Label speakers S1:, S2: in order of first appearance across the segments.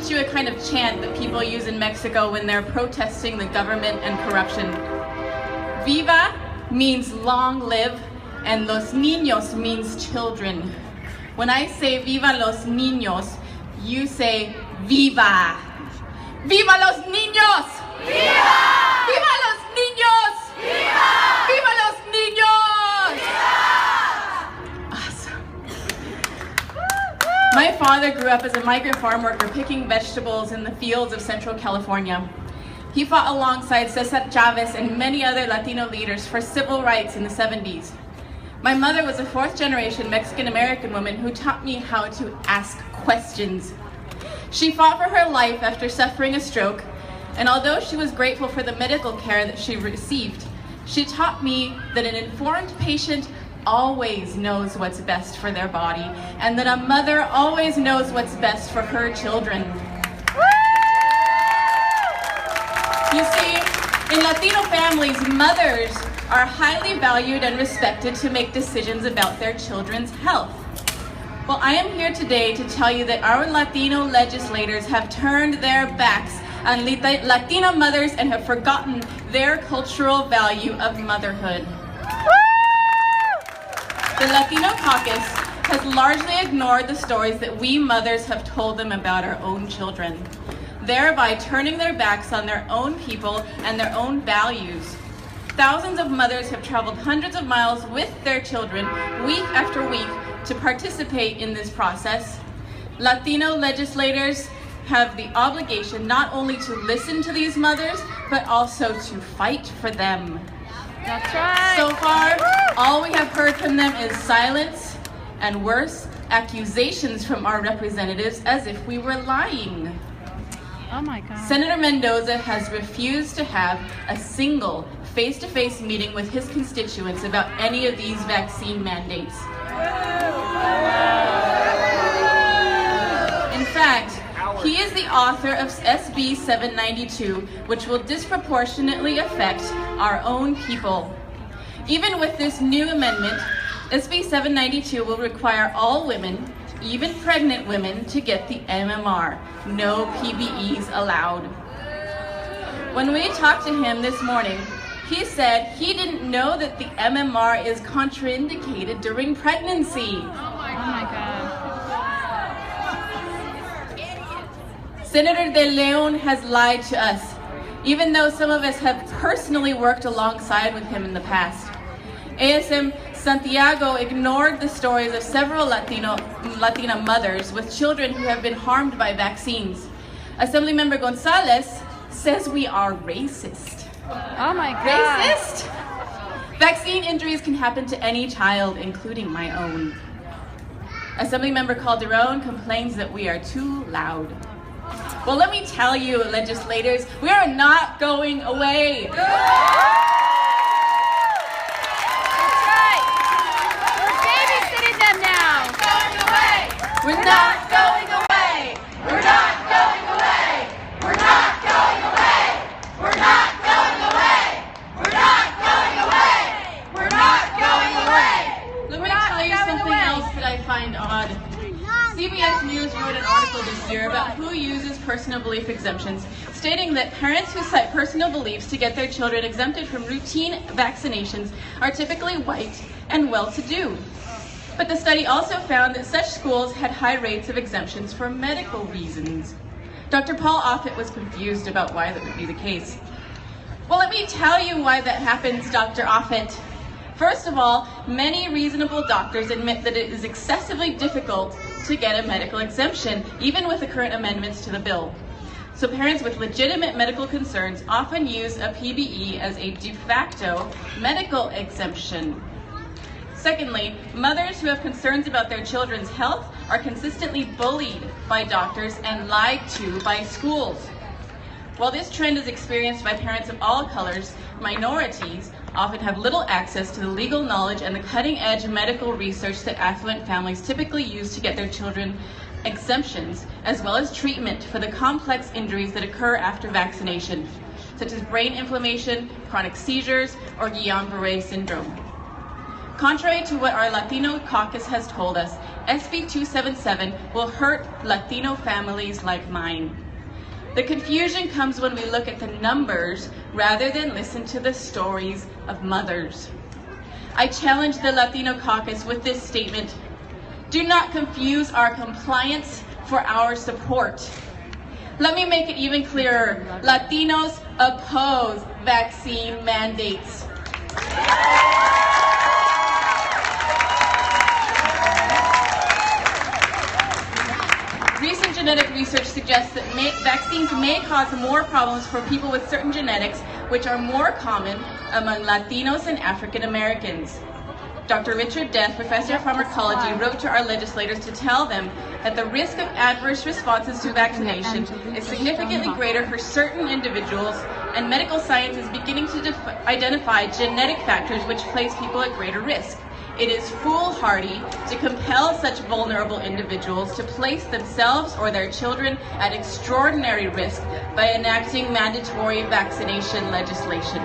S1: teach you a kind of chant that people use in Mexico when they're protesting the government and corruption. Viva means long live, and los niños means children. When I say viva los niños, you say viva. Viva los niños! Viva! Viva los niños! Viva! Viva los niños! Viva! Awesome. My father grew up as a migrant farm worker picking vegetables in the fields of Central California. He fought alongside Cesar Chavez and many other Latino leaders for civil rights in the 70s. My mother was a fourth-generation Mexican-American woman who taught me how to ask questions. She fought for her life after suffering a stroke, and although she was grateful for the medical care that she received, she taught me that an informed patient always knows what's best for their body, and that a mother always knows what's best for her children. You see, in Latino families, mothers are highly valued and respected to make decisions about their children's health. Well, I am here today to tell you that our Latino legislators have turned their backs on Latino mothers and have forgotten their cultural value of motherhood. The Latino caucus has largely ignored the stories that we mothers have told them about our own children, thereby turning their backs on their own people and their own values. Thousands of mothers have traveled hundreds of miles with their children week after week to participate in this process. Latino legislators have the obligation not only to listen to these mothers, but also to fight for them.
S2: That's right.
S1: So far, all we have heard from them is silence, and worse, accusations from our representatives as if we were lying.
S2: Oh my God.
S1: Senator Mendoza has refused to have a single face-to-face meeting with his constituents about any of these vaccine mandates. In fact, he is the author of SB 792, which will disproportionately affect our own people. Even with this new amendment, SB 792 will require all women, even pregnant women, to get the MMR. No PBEs allowed. When we talked to him this morning, he said he didn't know that the MMR is contraindicated during pregnancy.
S2: Oh my God.
S1: Senator De Leon has lied to us, even though some of us have personally worked alongside with him in the past. ASM Santiago ignored the stories of several Latina mothers with children who have been harmed by vaccines. Assemblymember Gonzalez says we are racist.
S2: Oh my God.
S1: Racist? Vaccine injuries can happen to any child, including my own. Assemblymember Calderon complains that we are too loud. Well, let me tell you, legislators, we are not going away.
S2: That's right. We're babysitting them now.
S1: We're not going away. We're not going away. We're not going away. We're not going away. We're not going away. We're not going away. Let me tell you something else that I find odd. CBS News wrote an article this year about who uses personal belief exemptions, stating that parents who cite personal beliefs to get their children exempted from routine vaccinations are typically white and well-to-do. But the study also found that such schools had high rates of exemptions for medical reasons. Dr. Paul Offit was confused about why that would be the case. Well, let me tell you why that happens, Dr. Offit. First of all, many reasonable doctors admit that it is excessively difficult to get a medical exemption, even with the current amendments to the bill. So parents with legitimate medical concerns often use a PBE as a de facto medical exemption. Secondly, mothers who have concerns about their children's health are consistently bullied by doctors and lied to by schools. While this trend is experienced by parents of all colors, minorities often have little access to the legal knowledge and the cutting-edge medical research that affluent families typically use to get their children exemptions, as well as treatment for the complex injuries that occur after vaccination, such as brain inflammation, chronic seizures, or Guillain-Barré syndrome. Contrary to what our Latino caucus has told us,
S3: SB 277 will hurt Latino families like mine. The confusion comes when we look at the numbers rather than listen to the stories of mothers. I challenge the Latino caucus with this statement: do not confuse our compliance for our support. Let me make it even clearer. Latinos oppose vaccine mandates. Recent genetic research suggests that vaccines may cause more problems for people with certain genetics, which are more common among Latinos and African Americans. Dr. Richard Death, professor of pharmacology, wrote to our legislators to tell them that the risk of adverse responses to vaccination is significantly greater for certain individuals, and medical science is beginning to identify genetic factors which place people at greater risk. It is foolhardy to compel such vulnerable individuals to place themselves or their children at extraordinary risk by enacting mandatory vaccination legislation.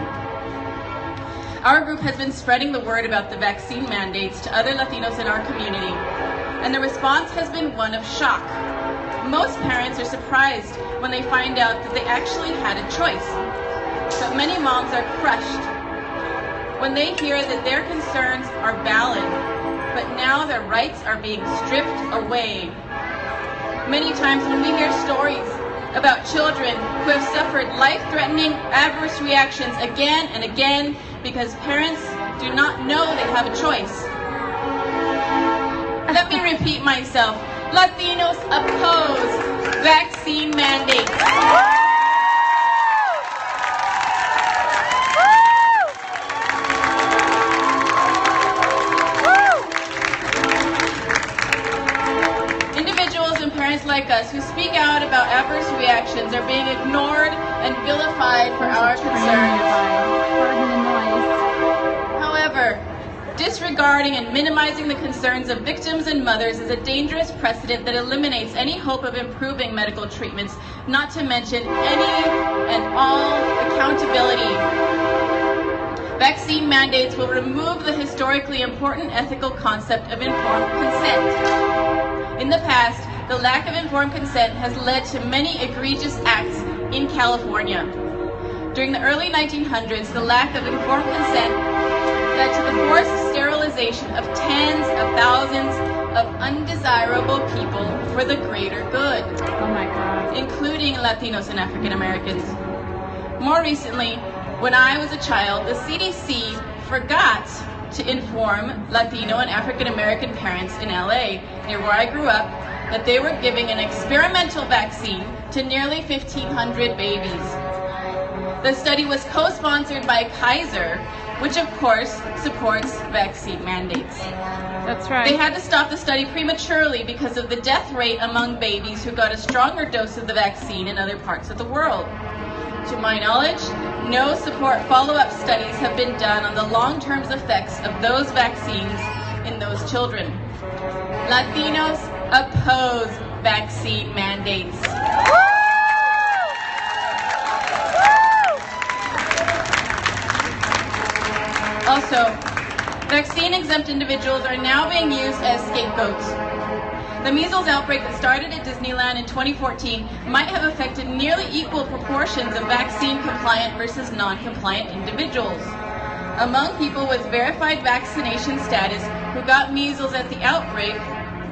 S3: Our group has been spreading the word about the vaccine mandates to other Latinos in our community, and the response has been one of shock. Most parents are surprised when they find out that they actually had a choice, but many moms are crushed when they hear that their concerns are valid, but now their rights are being stripped away. Many times when we hear stories about children who have suffered life-threatening adverse reactions again and again because parents do not know they have a choice. Let me repeat myself. Latinos oppose vaccine mandates. Individuals and parents like us who speak out about adverse reactions are being ignored and vilified for our concerns. However, disregarding and minimizing the concerns of victims and mothers is a dangerous precedent that eliminates any hope of improving medical treatments, not to mention any and all accountability. Vaccine mandates will remove the historically important ethical concept of informed consent. In the past, the lack of informed consent has led to many egregious acts in California. During the early 1900s, the lack of informed consent led to the forced sterilization of tens of thousands of undesirable people for the greater good,
S2: Oh my God.
S3: including Latinos and African Americans. More recently, when I was a child, the CDC forgot to inform Latino and African American parents in LA, near where I grew up, that they were giving an experimental vaccine to nearly 1,500 babies. The study was co-sponsored by Kaiser, which of course supports vaccine mandates.
S2: That's right.
S3: They had to stop the study prematurely because of the death rate among babies who got a stronger dose of the vaccine in other parts of the world. To my knowledge, no support follow-up studies have been done on the long-term effects of those vaccines in those children. Latinos oppose vaccine mandates. Also, vaccine-exempt individuals are now being used as scapegoats. The measles outbreak that started at Disneyland in 2014 might have affected nearly equal proportions of vaccine-compliant versus non-compliant individuals. Among people with verified vaccination status who got measles at the outbreak,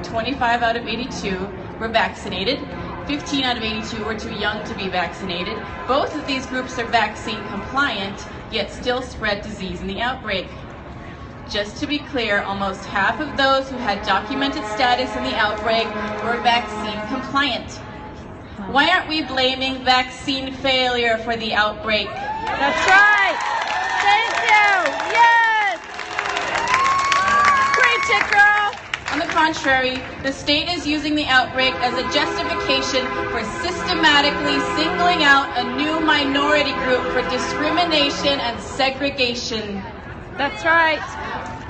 S3: 25 out of 82 were vaccinated, 15 out of 82 were too young to be vaccinated. Both of these groups are vaccine compliant, yet still spread disease in the outbreak. Just to be clear, almost half of those who had documented status in the outbreak were vaccine compliant. Why aren't we blaming vaccine failure for the outbreak?
S2: That's right. Thank you. Yes. Preach it, girl.
S3: On the contrary, the state is using the outbreak as a justification for systematically singling out a new minority group for discrimination and segregation.
S2: That's right.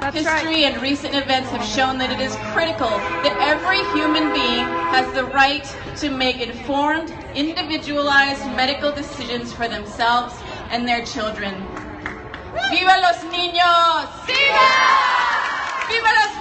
S2: That's
S3: History
S2: right.
S3: and recent events have shown that it is critical that every human being has the right to make informed, individualized medical decisions for themselves and their children. ¡Viva los niños! ¡Viva! ¡Viva los